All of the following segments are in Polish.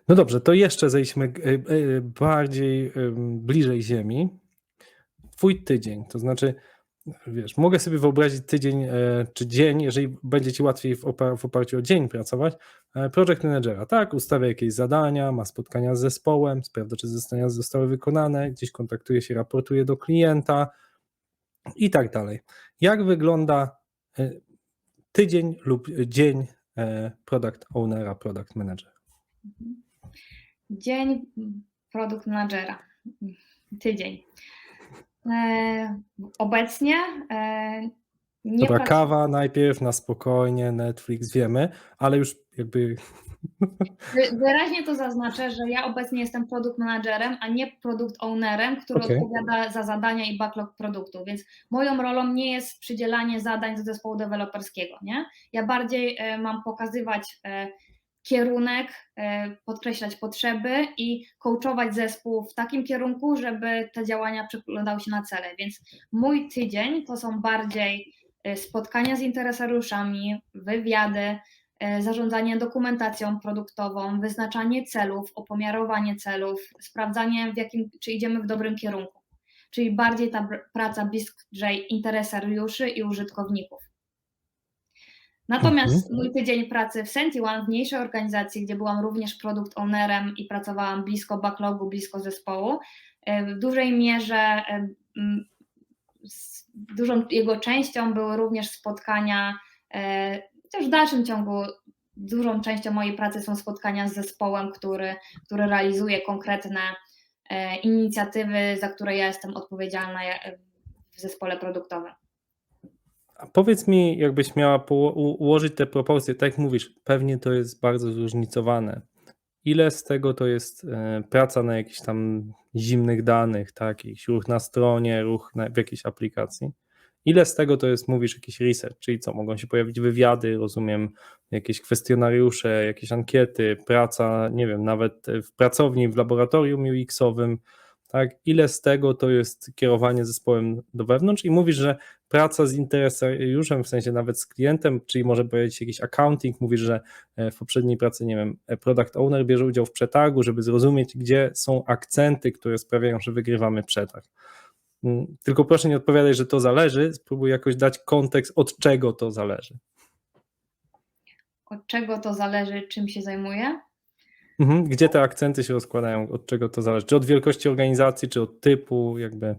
No dobrze, to jeszcze zejdźmy bardziej bliżej ziemi. Twój tydzień, to znaczy, wiesz, mogę sobie wyobrazić tydzień czy dzień, jeżeli będzie ci łatwiej w oparciu o dzień pracować, project managera, tak, ustawia jakieś zadania, ma spotkania z zespołem, sprawdza, czy zadania zostały wykonane, gdzieś kontaktuje się, raportuje do klienta i tak dalej. Jak wygląda tydzień lub dzień product ownera, product managera? Dzień product managera, tydzień. Obecnie nie Dobra, pracuję. kawa najpierw, na spokojnie, Netflix, wiemy, ale już jakby... Wyraźnie to zaznaczę, że ja obecnie jestem product managerem, a nie product ownerem, który odpowiada za zadania i backlog produktu, więc moją rolą nie jest przydzielanie zadań do zespołu deweloperskiego, nie? Ja bardziej mam pokazywać kierunek, podkreślać potrzeby i coachować zespół w takim kierunku, żeby te działania przekładały się na cele, więc mój tydzień to są bardziej spotkania z interesariuszami, wywiady, zarządzanie dokumentacją produktową, wyznaczanie celów, opomiarowanie celów, sprawdzanie czy idziemy w dobrym kierunku, czyli bardziej ta praca bliżej interesariuszy i użytkowników. Natomiast mój tydzień pracy w SentiOne, w mniejszej organizacji, gdzie byłam również product ownerem i pracowałam blisko backlogu, blisko zespołu, w dużej mierze dużą jego częścią były również spotkania, też w dalszym ciągu dużą częścią mojej pracy są spotkania z zespołem, który realizuje konkretne inicjatywy, za które ja jestem odpowiedzialna w zespole produktowym. A powiedz mi, jakbyś miała ułożyć te proporcje, tak jak mówisz, pewnie to jest bardzo zróżnicowane. Ile z tego to jest praca na jakichś tam zimnych danych, tak, jakiś ruch na stronie, ruch w jakiejś aplikacji? Ile z tego to jest, mówisz, jakiś research, czyli co, mogą się pojawić wywiady, rozumiem, jakieś kwestionariusze, jakieś ankiety, praca, nie wiem, nawet w pracowni, w laboratorium UX-owym, tak? Ile z tego to jest kierowanie zespołem do wewnątrz i mówisz, że praca z interesariuszem, w sensie nawet z klientem, czyli może powiedzieć jakiś accounting, mówisz, że w poprzedniej pracy, nie wiem, product owner bierze udział w przetargu, żeby zrozumieć, gdzie są akcenty, które sprawiają, że wygrywamy przetarg. Tylko proszę nie odpowiadaj, że to zależy, spróbuj jakoś dać kontekst, od czego to zależy. Od czego to zależy, czym się zajmuję? Gdzie te akcenty się rozkładają, od czego to zależy? Czy od wielkości organizacji, czy od typu, jakby?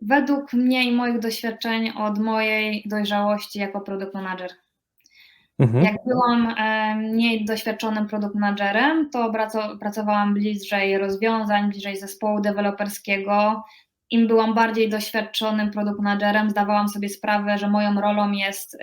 Według mnie i moich doświadczeń, od mojej dojrzałości jako product manager. Jak byłam mniej doświadczonym product managerem, to pracowałam bliżej rozwiązań, bliżej zespołu deweloperskiego. Im byłam bardziej doświadczonym product managerem, zdawałam sobie sprawę, że moją rolą jest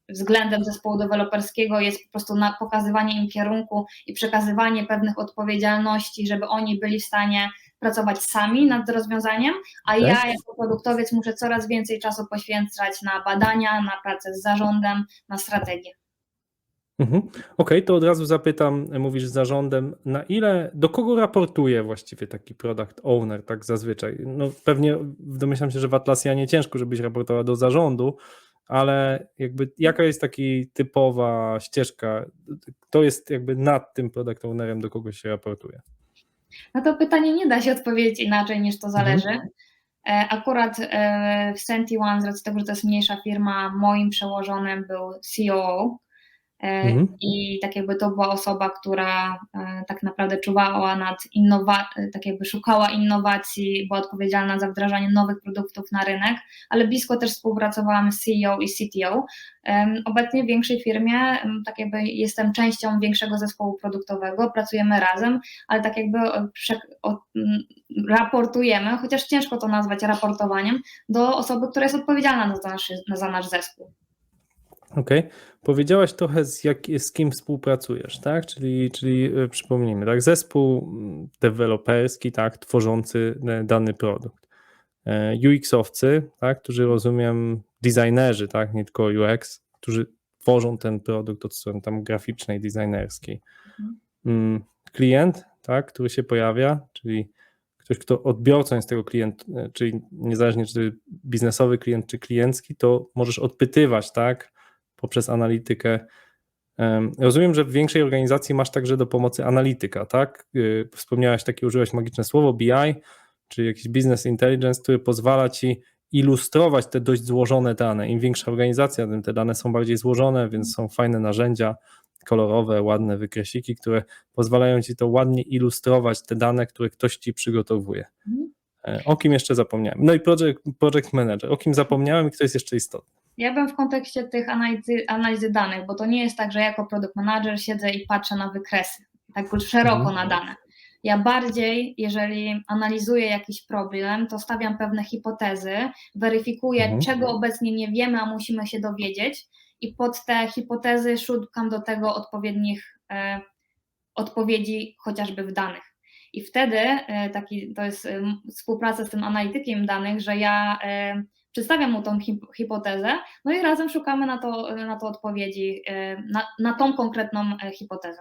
względem zespołu deweloperskiego jest po prostu pokazywanie im kierunku i przekazywanie pewnych odpowiedzialności, żeby oni byli w stanie pracować sami nad rozwiązaniem, a ja jako produktowiec muszę coraz więcej czasu poświęcać na badania, na pracę z zarządem, na strategię. Okej, to od razu zapytam, mówisz z zarządem, do kogo raportuje właściwie taki product owner tak zazwyczaj? No pewnie domyślam się, że w Atlassianie ciężko, żebyś raportowała do zarządu, ale jakby jaka jest taki typowa ścieżka, kto jest jakby nad tym product ownerem, do kogo się raportuje? Na to pytanie nie da się odpowiedzieć inaczej niż to zależy. Akurat w SentiOne, z racji tego, że to jest mniejsza firma, moim przełożonym był COO i tak jakby to była osoba, która tak naprawdę czuwała nad tak jakby szukała innowacji, była odpowiedzialna za wdrażanie nowych produktów na rynek, ale blisko też współpracowałam z CEO i CTO. Obecnie w większej firmie tak jakby jestem częścią większego zespołu produktowego, pracujemy razem, ale tak jakby raportujemy, chociaż ciężko to nazwać raportowaniem, do osoby, która jest odpowiedzialna za nasz zespół. Okej. Powiedziałaś trochę z kim współpracujesz, tak? Czyli przypomnijmy, tak? Zespół deweloperski, tak? Tworzący dany produkt. UX-owcy, tak? Którzy rozumiem, designerzy, tak? Nie tylko UX, którzy tworzą ten produkt od strony tam graficznej, designerskiej. Klient, tak? Który się pojawia, czyli ktoś, kto odbiorcą jest tego klienta, czyli niezależnie czy to biznesowy klient, czy kliencki, to możesz odpytywać, tak? Poprzez analitykę Rozumiem, że w większej organizacji masz także do pomocy analityka, tak? Wspomniałaś takie, użyłaś magiczne słowo BI, czy jakiś business intelligence, który pozwala ci ilustrować te dość złożone dane. Im większa organizacja, tym te dane są bardziej złożone, więc są fajne narzędzia, kolorowe, ładne wykresiki, które pozwalają ci to ładnie ilustrować te dane, które ktoś ci przygotowuje. O kim jeszcze zapomniałem? No i project manager. O kim zapomniałem i kto jest jeszcze istotny? Ja bym w kontekście tych analizy danych, bo to nie jest tak, że jako product manager siedzę i patrzę na wykresy, tak szeroko na dane. Ja bardziej, jeżeli analizuję jakiś problem, to stawiam pewne hipotezy, weryfikuję, czego obecnie nie wiemy, a musimy się dowiedzieć i pod te hipotezy szukam do tego odpowiednich odpowiedzi chociażby w danych. I wtedy to jest współpraca z tym analitykiem danych, że ja przedstawiam mu tą hipotezę, no i razem szukamy na to odpowiedzi, na tą konkretną hipotezę.